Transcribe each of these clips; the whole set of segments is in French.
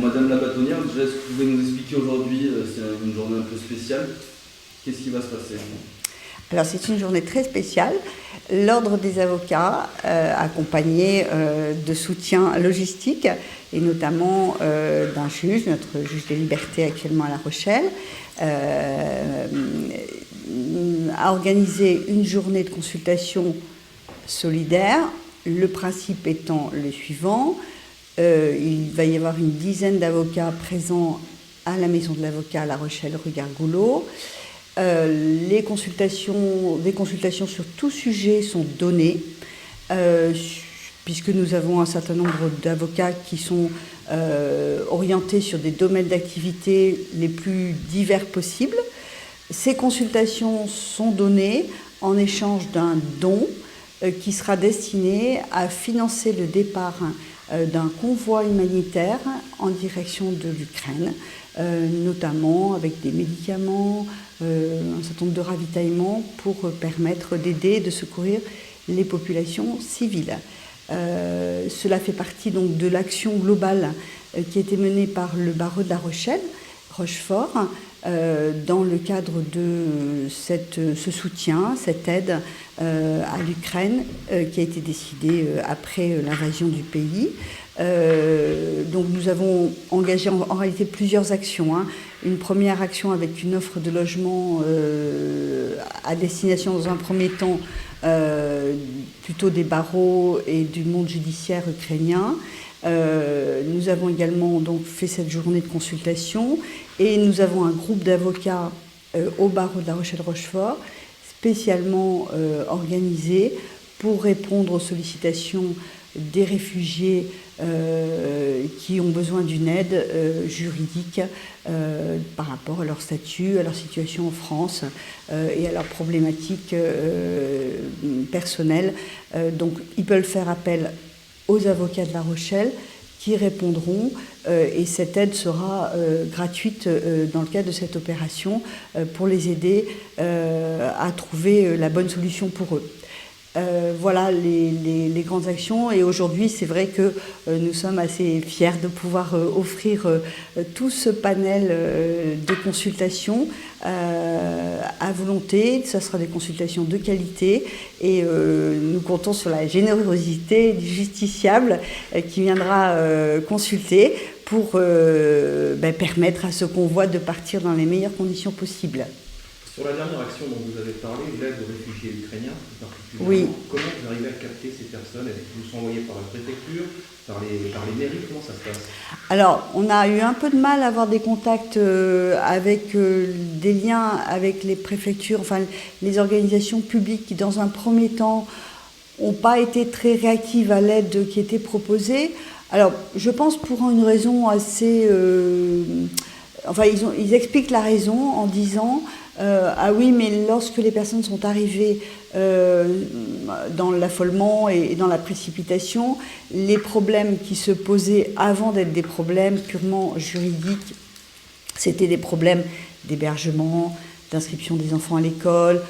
Madame la bâtonnière, déjà, est-ce que vous pouvez nous expliquer aujourd'hui, c'est une journée un peu spéciale, qu'est-ce qui va se passer? Alors c'est une journée très spéciale. L'Ordre des avocats, accompagné de soutien logistique, et notamment d'un juge, notre juge des libertés actuellement à La Rochelle, a organisé une journée de consultation solidaire. Le principe étant le suivant, il va y avoir une dizaine d'avocats présents à la maison de l'avocat à La Rochelle, rue Gargoulot. Des consultations sur tout sujet sont données, puisque nous avons un certain nombre d'avocats qui sont orientés sur des domaines d'activité les plus divers possibles. Ces consultations sont données en échange d'un don qui sera destiné à financer le départ d'un convoi humanitaire en direction de l'Ukraine, notamment avec des médicaments, un certain nombre de ravitaillements pour permettre d'aider et de secourir les populations civiles. Cela fait partie donc de l'action globale qui a été menée par le barreau de La Rochelle, Rochefort, dans le cadre de ce soutien, cette aide à l'Ukraine qui a été décidée après l'invasion du pays. Donc nous avons engagé en réalité plusieurs actions. Une première action avec une offre de logement à destination dans un premier temps plutôt des barreaux et du monde judiciaire ukrainien. Nous avons également donc fait cette journée de consultation et nous avons un groupe d'avocats au barreau de La Rochelle-Rochefort spécialement organisé pour répondre aux sollicitations des réfugiés qui ont besoin d'une aide juridique par rapport à leur statut, à leur situation en France et à leurs problématiques personnelles. Donc ils peuvent faire appel aux avocats de La Rochelle qui répondront et cette aide sera gratuite dans le cadre de cette opération pour les aider à trouver la bonne solution pour eux. Voilà les grandes actions et aujourd'hui c'est vrai que nous sommes assez fiers de pouvoir offrir tout ce panel de consultations à volonté. Ce sera des consultations de qualité et nous comptons sur la générosité du justiciable qui viendra consulter pour permettre à ce convoi de partir dans les meilleures conditions possibles. Sur la dernière action dont vous avez parlé, l'aide aux réfugiés ukrainiens, particulièrement, oui. Comment vous arrivez à capter ces personnes? Est-ce que vous sont envoyés par la préfecture, par les mairies? Comment ça se passe? Alors, on a eu un peu de mal à avoir des contacts avec des liens avec les préfectures, enfin les organisations publiques qui, dans un premier temps, n'ont pas été très réactives à l'aide qui était proposée. Alors, je pense pour une raison assez... ils expliquent la raison en disant... ah oui, mais lorsque les personnes sont arrivées dans l'affolement et dans la précipitation, les problèmes qui se posaient avant d'être des problèmes purement juridiques, c'était des problèmes d'hébergement, d'inscription des enfants à l'école,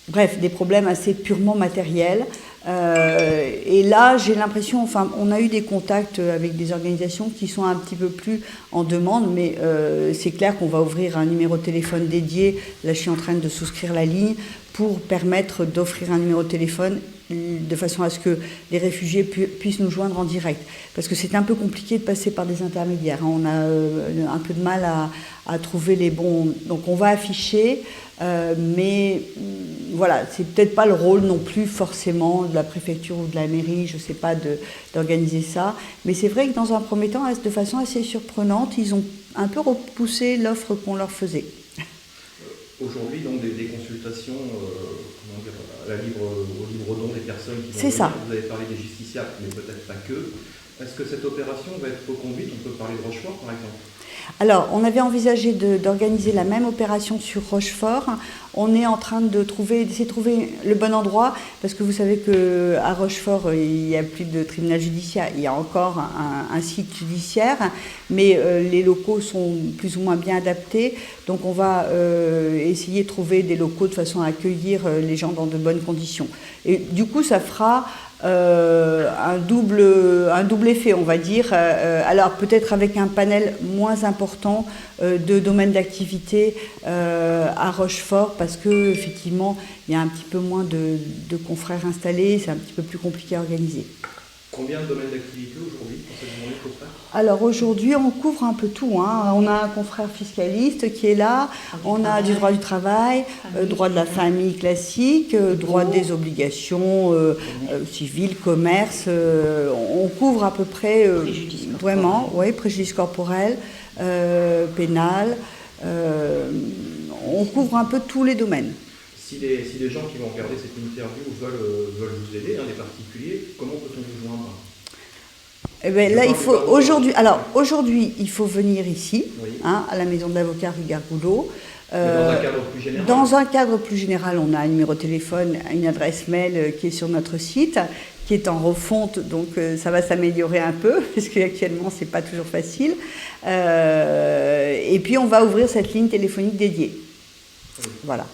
bref, des problèmes assez purement matériels. Et là, j'ai l'impression, enfin, on a eu des contacts avec des organisations qui sont un petit peu plus en demande, mais c'est clair qu'on va ouvrir un numéro de téléphone dédié. Là, je suis en train de souscrire la ligne pour permettre d'offrir un numéro de téléphone de façon à ce que les réfugiés puissent nous joindre en direct. Parce que c'est un peu compliqué de passer par des intermédiaires. On a un peu de mal à trouver les bons... Donc on va afficher, mais voilà, c'est peut-être pas le rôle non plus forcément de la préfecture ou de la mairie, je sais pas, d'organiser ça. Mais c'est vrai que dans un premier temps, de façon assez surprenante, ils ont un peu repoussé l'offre qu'on leur faisait. Aujourd'hui, donc, des consultations au libre don des personnes qui vont c'est ça. Vous avez parlé des justiciables, mais peut-être pas que. Est-ce que cette opération va être reconduite? On peut parler de Rochefort, par exemple? Alors, on avait envisagé d'organiser la même opération sur Rochefort. on est en train d'essayer de trouver le bon endroit, parce que vous savez qu'à Rochefort, il n'y a plus de tribunal judiciaire, il y a encore un site judiciaire, mais les locaux sont plus ou moins bien adaptés, donc on va essayer de trouver des locaux de façon à accueillir les gens dans de bonnes conditions. Et du coup, ça fera un double effet, on va dire. Alors peut-être avec un panel moins important de domaines d'activité à Rochefort, parce que effectivement il y a un petit peu moins de confrères installés, c'est un petit peu plus compliqué à organiser. Combien de domaines d'activité aujourd'hui pour cette journée, confrère? Alors aujourd'hui, on couvre un peu tout, hein. On a un confrère fiscaliste qui est là, on a du droit du travail, droit de la famille classique, droit des obligations civiles, commerce. On couvre à peu près vraiment, oui, préjudice corporel, pénal. On couvre un peu tous les domaines. Si les gens qui vont regarder cette interview veulent vous aider, des particuliers, comment peut-on vous joindre? Eh bien, là, aujourd'hui, il faut venir ici, oui, à la maison de l'avocat rue Gargoulot. Dans un cadre plus général? Dans un cadre plus général, on a un numéro de téléphone, une adresse mail qui est sur notre site, qui est en refonte, donc ça va s'améliorer un peu, parce qu'actuellement, ce n'est pas toujours facile. Et puis, on va ouvrir cette ligne téléphonique dédiée. Oui. Voilà.